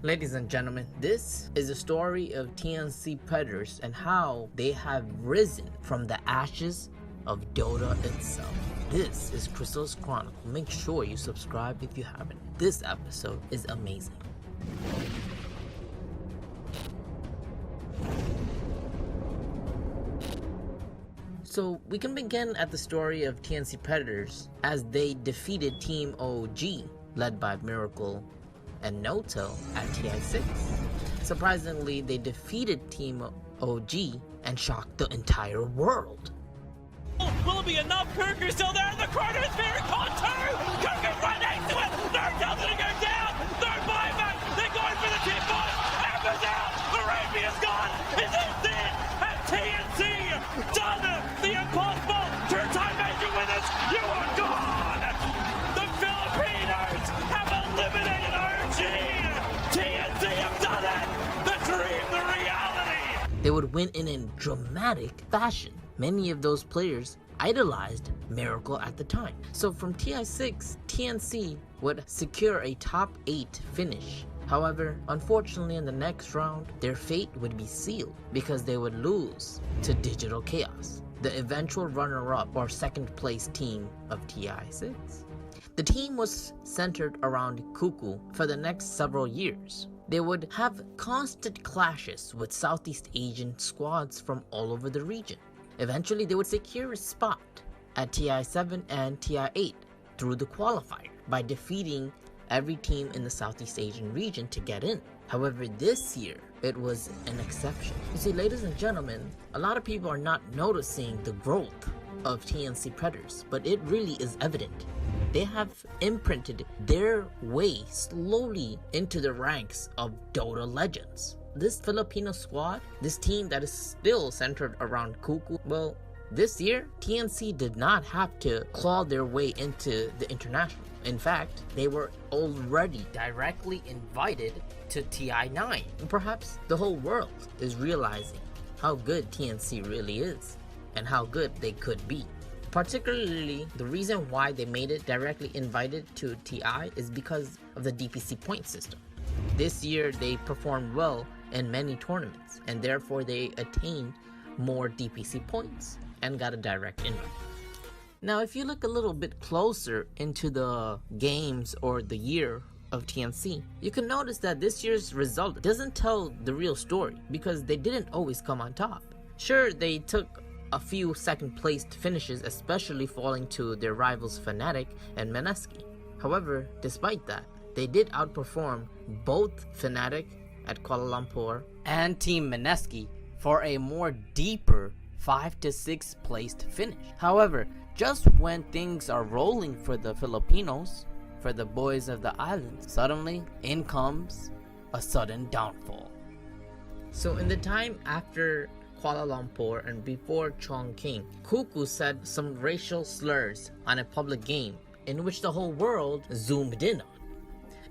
Ladies and gentlemen, this is a story of TNC Predators and how they have risen from the ashes of Dota itself. This is Crystal's Chronicle. Make sure you subscribe if you haven't. This episode is amazing. So we can begin at the story of TNC Predators as they defeated Team OG led by Miracle and Noto at TI6. Surprisingly, they defeated Team OG and shocked the entire world. Will it be enough? Kirker's still there in the corner. It's very caught too. Kirker's right next to it. Third down's gonna go down. Third buyback. They're going for the tip ball. Amber's out. Arabia's gone. Is it dead? Have TNC done the impossible? Two-time major winners. You are gone. The Filipinos have eliminated OG. TNC have done it. The dream, the reality. They would win in a dramatic fashion. Many of those players idolized Miracle at the time. So from TI6, TNC would secure a top 8 finish. However, unfortunately in the next round, their fate would be sealed because they would lose to Digital Chaos, the eventual runner-up or second place team of TI6. The team was centered around Kuku for the next several years. They would have constant clashes with Southeast Asian squads from all over the region. Eventually, they would secure a spot at TI7 and TI8 through the qualifier by defeating every team in the Southeast Asian region to get in. However, this year, it was an exception. You see, ladies and gentlemen, a lot of people are not noticing the growth of TNC Predators, but it really is evident. They have imprinted their way slowly into the ranks of Dota legends. This Filipino squad, this team that is still centered around Kuku, well, this year, TNC did not have to claw their way into the international. In fact, they were already directly invited to TI9. And perhaps the whole world is realizing how good TNC really is and how good they could be. Particularly, the reason why they made it directly invited to TI is because of the DPC point system. This year, they performed well in many tournaments, and therefore they attained more DPC points and got a direct invite. Now, if you look a little bit closer into the games or the year of TNC, you can notice that this year's result doesn't tell the real story because they didn't always come on top. Sure, they took a few second placed finishes, especially falling to their rivals Fnatic and Mineski. However, despite that, they did outperform both Fnatic at Kuala Lumpur and Team Mineski for a more deeper 5 to 6 placed finish. However, just when things are rolling for the Filipinos, for the boys of the island, suddenly in comes a sudden downfall. So in the time after Kuala Lumpur and before Chongqing, Kuku said some racial slurs on a public game in which the whole world zoomed in on.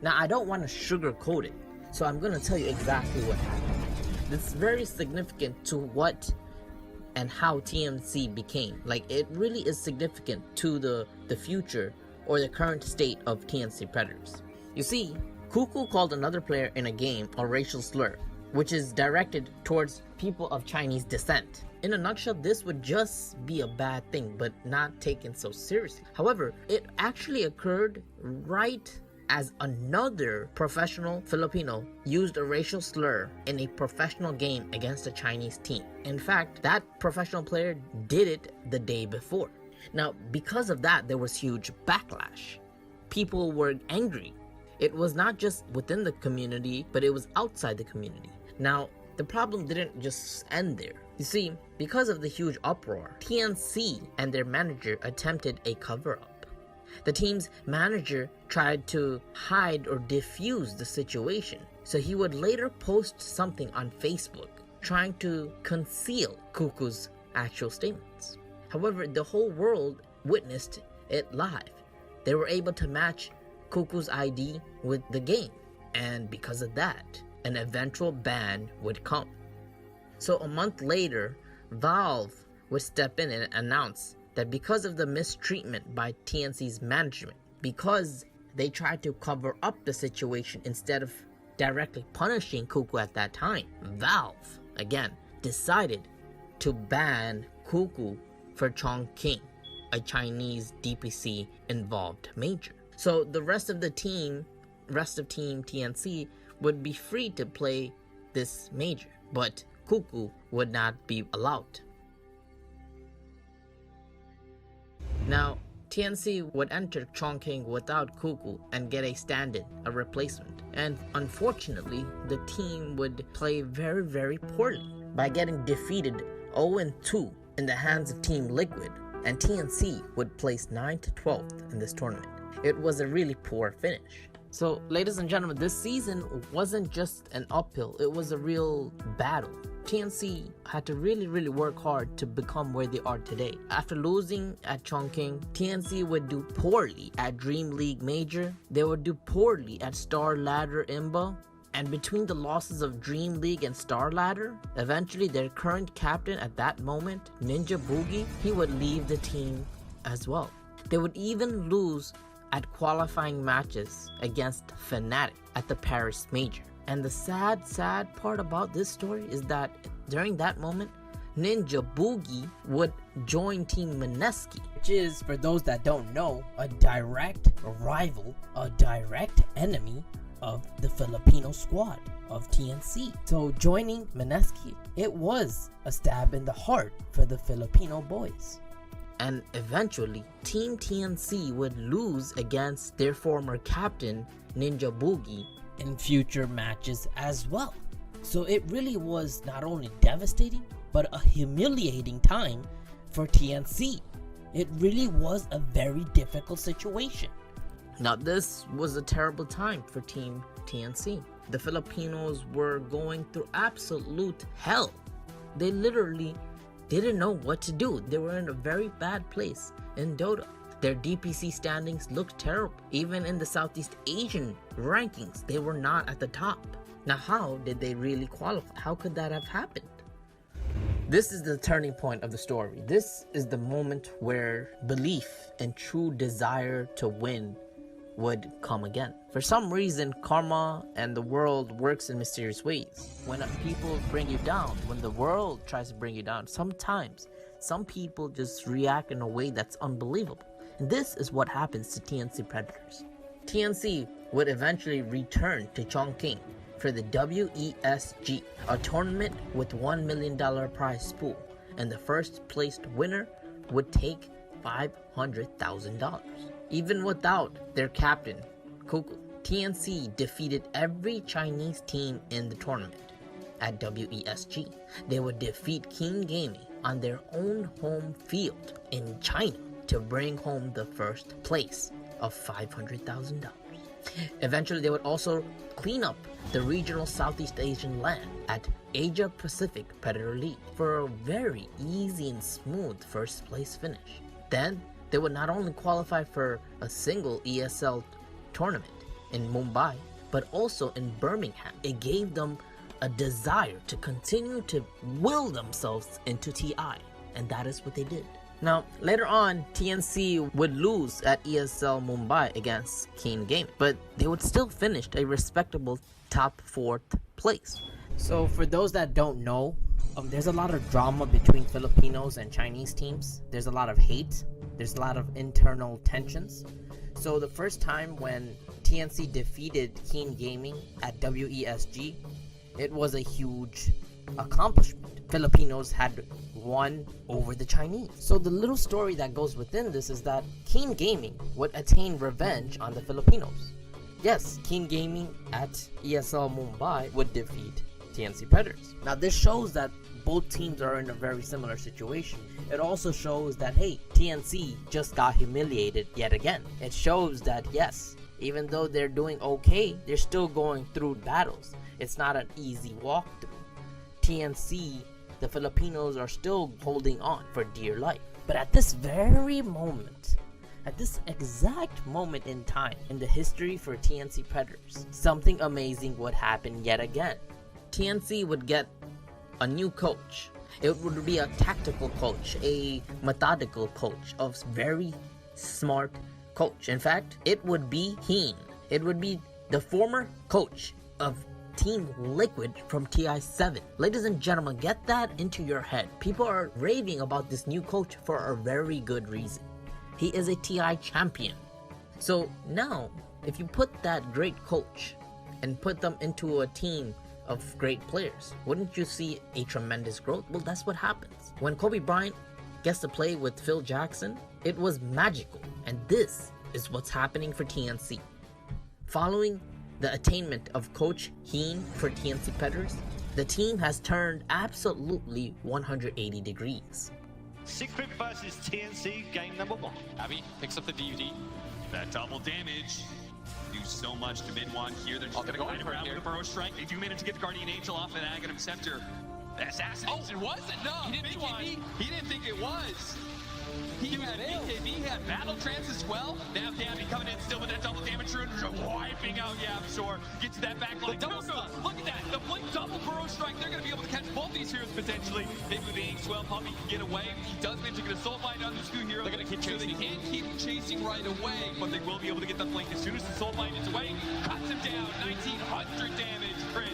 Now, I don't want to sugarcoat it, so I'm going to tell you exactly what happened. It's very significant to what and how TNC became. Like, it really is significant to the future or the current state of TNC Predators. You see, Kuku called another player in a game a racial slur, which is directed towards people of Chinese descent. In a nutshell, this would just be a bad thing, but not taken so seriously. However, it actually occurred right as another professional Filipino used a racial slur in a professional game against a Chinese team. In fact, that professional player did it the day before. Now, because of that, there was huge backlash. People were angry. It was not just within the community, but it was outside the community. Now, the problem didn't just end there. You see, because of the huge uproar, TNC and their manager attempted a cover-up. The team's manager tried to hide or diffuse the situation, so he would later post something on Facebook trying to conceal Kuku's actual statements. However, the whole world witnessed it live. They were able to match Kuku's ID with the game, and because of that, an eventual ban would come. So a month later, Valve would step in and announce that because of the mistreatment by TNC's management, because they tried to cover up the situation instead of directly punishing Kuku at that time, Valve, again, decided to ban Kuku for Chongqing, a Chinese DPC involved major. So the rest of Team TNC would be free to play this major, but Kuku would not be allowed. Now, TNC would enter Chongqing without Kuku and get a stand-in, a replacement. And unfortunately, the team would play very, very poorly by getting defeated 0-2 in the hands of Team Liquid, and TNC would place 9th to 12th in this tournament. It was a really poor finish. So, ladies and gentlemen, this season wasn't just an uphill, it was a real battle. TNC had to really work hard to become where they are today. After losing at Chongqing, TNC would do poorly at Dream League Major, they would do poorly at Star Ladder Imba, and between the losses of Dream League and Star Ladder, eventually their current captain at that moment, Ninjaboogie, he would leave the team as well. They would even lose at qualifying matches against Fnatic at the Paris Major. And the sad part about this story is that during that moment, Ninjaboogie would join Team Mineski, which is, for those that don't know, a direct rival, a direct enemy of the Filipino squad of TNC. So joining Mineski, it was a stab in the heart for the Filipino boys. And eventually, Team TNC would lose against their former captain, Ninjaboogie, in future matches as well. So it really was not only devastating, but a humiliating time for TNC. It really was a very difficult situation. Now this was a terrible time for Team TNC. The Filipinos were going through absolute hell. They literally didn't know what to do. They were in a very bad place in Dota. Their DPC standings looked terrible. Even in the Southeast Asian rankings, they were not at the top. Now, how did they really qualify? How could that have happened? This is the turning point of the story. This is the moment where belief and true desire to win would come again. For some reason, karma and the world works in mysterious ways. When people bring you down, when the world tries to bring you down, sometimes some people just react in a way that's unbelievable. And this is what happens to TNC Predators. TNC would eventually return to Chongqing for the WESG, a tournament with $1 million prize pool, and the first placed winner would take $500,000. Even without their captain, Kuku, TNC defeated every Chinese team in the tournament. At WESG, they would defeat King Gaming on their own home field in China to bring home the first place of $500,000. Eventually, they would also clean up the regional Southeast Asian land at Asia Pacific Predator League for a very easy and smooth first place finish. Then, they would not only qualify for a single ESL tournament in Mumbai, but also in Birmingham. It gave them a desire to continue to will themselves into TI, and that is what they did. Now, later on, TNC would lose at ESL Mumbai against Heen Gaming, but they would still finish a respectable top 4th place. So for those that don't know, there's a lot of drama between Filipinos and Chinese teams. There's a lot of hate. There's a lot of internal tensions. So the first time when TNC defeated Heen Gaming at WESG, it was a huge accomplishment. Filipinos had won over the Chinese. So the little story that goes within this is that Heen Gaming would attain revenge on the Filipinos. Yes, Heen Gaming at ESL Mumbai would defeat TNC Predators. Now this shows that both teams are in a very similar situation. It also shows that, hey, TNC just got humiliated yet again. It shows that, yes, even though they're doing okay, they're still going through battles. It's not an easy walkthrough. TNC, the Filipinos are still holding on for dear life. But at this very moment, at this exact moment in time in the history for TNC Predators, something amazing would happen yet again. TNC would get a new coach. It would be a tactical coach, a methodical coach, a very smart coach. In fact, it would be Heen. It would be the former coach of Team Liquid from TI7. Ladies and gentlemen, get that into your head. People are raving about this new coach for a very good reason. He is a TI champion. So now, if you put that great coach and put them into a team of great players, wouldn't you see a tremendous growth? Well, that's what happens. When Kobe Bryant gets to play with Phil Jackson, it was magical. And this is what's happening for TNC. Following the attainment of Coach Heen for TNC Predators, the team has turned absolutely 180 degrees. Secret versus TNC game number 1. Abby picks up the DVD. That double damage. Do so much to mid-one here. They're just going to go around with a burrow strike. They do manage to get the Guardian Angel off an Aghanim Scepter. The assassination was it? No, he didn't think it was. He had BKB, he had Battle Trance as well. Now Gabby coming in still with that double damage rune, wiping out Yabshore. Get to that back line. Look at that. The Blink double burrow strike. They're going to be able to catch both these heroes potentially. Maybe with the H12 Puppy can get away. He does manage to get a soul bind on these two heroes. They're going to keep chasing. So they can't keep chasing right away, but they will be able to get the Blink as soon as the soul bind is away. Cuts him down. 1900 damage crit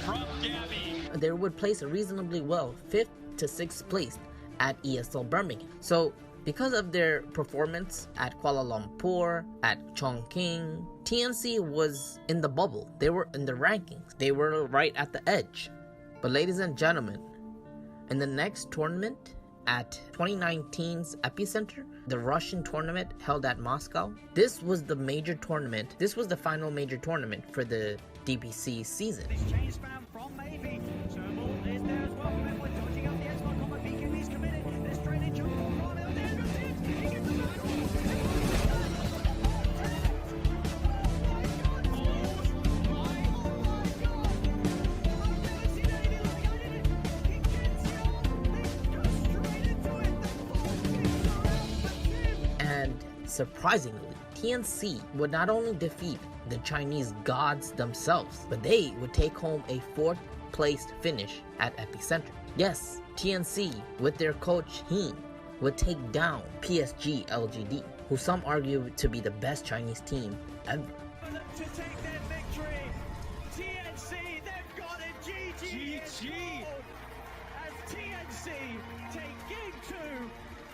from Gabby. They would place reasonably well, 5th to 6th place at ESL Birmingham. So because of their performance at Kuala Lumpur, at Chongqing, TNC was in the bubble. They were in the rankings. They were right at the edge. But ladies and gentlemen, in the next tournament at 2019's EPICENTER, the Russian tournament held at Moscow, this was the major tournament. This was the final major tournament for the DBC season. Surprisingly, TNC would not only defeat the Chinese gods themselves, but they would take home a 4th placed finish at EPICENTER. Yes, TNC, with their coach Heen, would take down PSG LGD, who some argue to be the best Chinese team ever. To take their victory, TNC, they've got a GG as TNC take game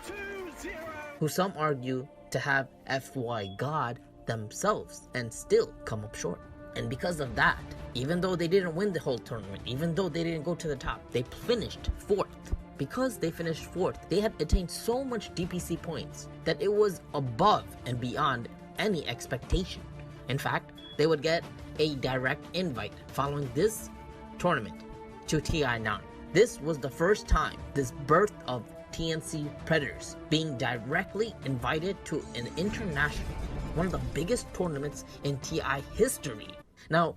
2, 2-0. Who some argue to have FY God themselves and still come up short. And because of that, even though they didn't win the whole tournament, even though they didn't go to the top, they finished 4th. Because they finished 4th, they had attained so much DPC points that it was above and beyond any expectation. In fact, they would get a direct invite following this tournament to TI9. This was the first time, this birth of TNC Predators being directly invited to an international, one of the biggest tournaments in TI history. Now,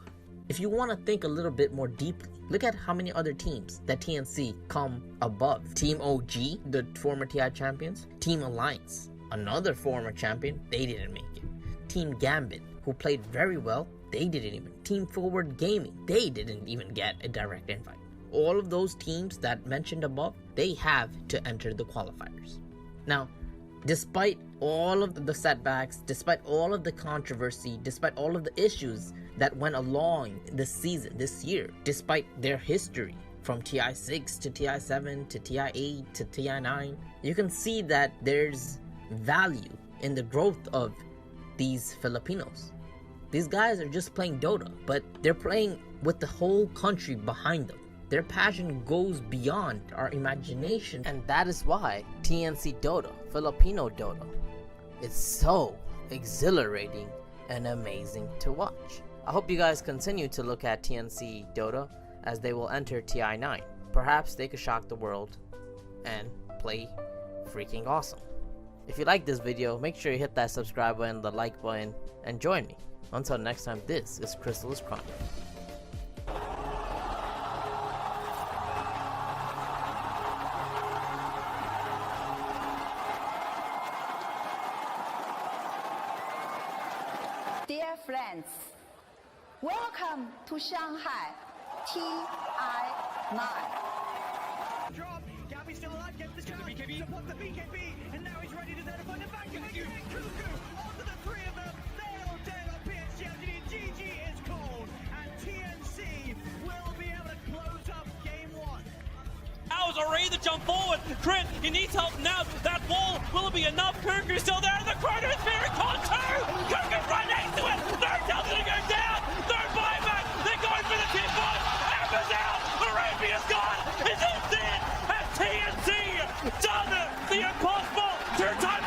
if you want to think a little bit more deeply, look at how many other teams that TNC come above. Team OG, the former TI champions. Team Alliance, another former champion, they didn't make it. Team Gambit, who played very well, they didn't even. Team Forward Gaming, they didn't even get a direct invite. All of those teams that mentioned above, they have to enter the qualifiers. Now, despite all of the setbacks, despite all of the controversy, despite all of the issues that went along this season, this year, despite their history from TI6 to TI7 to TI8 to TI9, you can see that there's value in the growth of these Filipinos. These guys are just playing Dota, but they're playing with the whole country behind them. Their passion goes beyond our imagination, and that is why TNC Dota, Filipino Dota, is so exhilarating and amazing to watch. I hope you guys continue to look at TNC Dota as they will enter TI9. Perhaps they could shock the world and play freaking awesome. If you like this video, make sure you hit that subscribe button, the like button, and join me. Until next time, this is Crystal's Chronic. Dear friends, welcome to Shanghai TI9. Drop. Gabby's still alive. Gets the chance. Support the BKB. And now he's ready to then find the back again. Kuku. Onto the three of them. They're all dead on PSG. GG is called. And TNC to jump forward. Crit, he needs help now. That wall, will it be enough? Kuku's still there in the corner. It's very caught too. Kuku's right next to it. Third down to go down. Third buyback. They're going for the tip box. Amber's out. Arabia's gone. Is it dead? Has TNC done the impossible? 2 times